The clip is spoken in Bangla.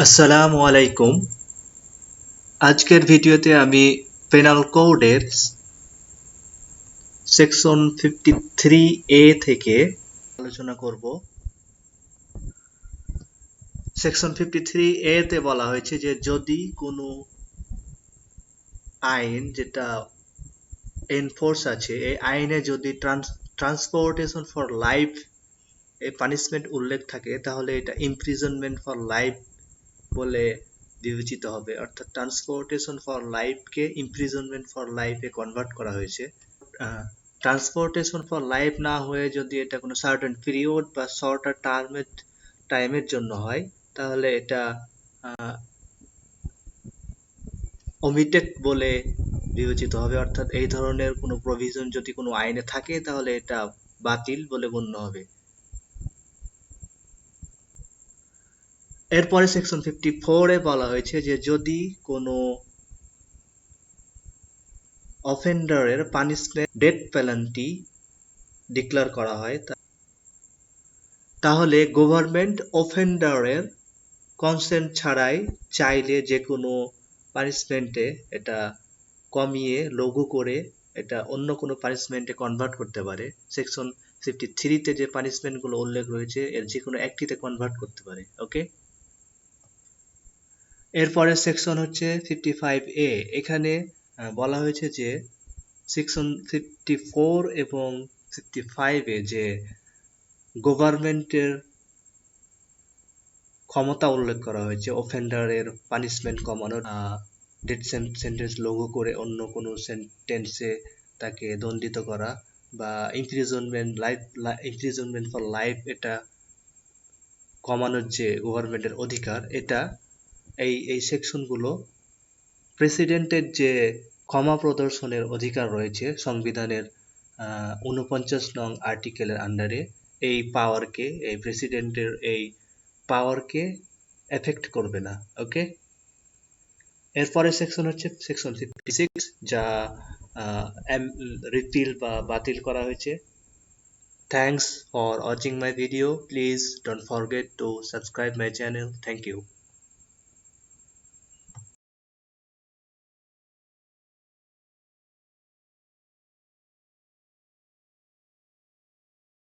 আসসালামু আলাইকুম। আজকের ভিডিওতে আমি পেনাল কোডের সেকশন 53A থেকে আলোচনা করব। সেকশন 53A তে বলা হয়েছে যে যদি কোনো আইন যেটা এনফোর্স আছে, এই আইনে যদি ট্রান্সপোর্টেশন ফর লাইফ এই পানিশমেন্ট উল্লেখ থাকে, তাহলে এটা ইমপ্রিজনমেন্ট ফর লাইফ বলে বিবেচিত হবে। অর্থাৎ ট্রান্সপোর্টেশন ফর লাইফকে ইমপ্রিজনমেন্ট ফর লাইফে কনভার্ট করা হয়েছে। ট্রান্সপোর্টেশন ফর লাইফ না হয়ে যদি এটা কোনো সার্টেন পিরিয়ড বা শর্টার টাইমের জন্য হয়, তাহলে এটা ওমিটেড বলে বিবেচিত হবে। অর্থাৎ এই ধরনের কোনো প্রভিশন যদি কোনো আইনে থাকে, তাহলে এটা বাতিল বলে গণ্য হবে। এরপরে সেকশন 54 এ বলা হয়েছে যে যদি কোনো অফেন্ডারের পানিশমেন্ট ডেথ পেনাল্টি ডিক্লেয়ার করা হয়, তাহলে গভর্নমেন্ট অফেন্ডারের কনসেন্ট ছাড়াই চাইলে যে কোনো পানিশমেন্টে এটা কমিয়ে লঘু করে এটা অন্য কোনো পানিশমেন্টে কনভার্ট করতে পারে। সেকশন 53 তে যে পানিশমেন্টগুলো উল্লেখ রয়েছে এর যে কোনো একটিতে কনভার্ট করতে পারে। ওকে, এরপরে সেকশন হচ্ছে 55A। এখানে বলা হয়েছে যে সেকশন 54 এবং 55-এ যে গভর্নমেন্টের ক্ষমতা উল্লেখ করা হয়েছে অফেন্ডারের পানিশমেন্ট কমানোর, ডেথ সেন্টেন্স লঘু করে অন্য কোনো সেন্টেন্সে তাকে দণ্ডিত করা, বা ইমপ্রিজনমেন্ট ফর লাইফ এটা কমানোর যে গভর্নমেন্টের অধিকার, এটা এই সেকশনগুলো প্রেসিডেন্টের যে ক্ষমা প্রদর্শনের অধিকার রয়েছে সংবিধানের 49 নং আর্টিকেলের আন্ডারে, এই পাওয়ারকে, এই প্রেসিডেন্টের এই পাওয়ারকে এফেক্ট করবে না। ওকে, এরপরে সেকশন হচ্ছে সেকশন 56, যা রিপিল বা বাতিল করা হয়েছে। Thanks for watching my video. Please don't forget to subscribe my channel. Thank you.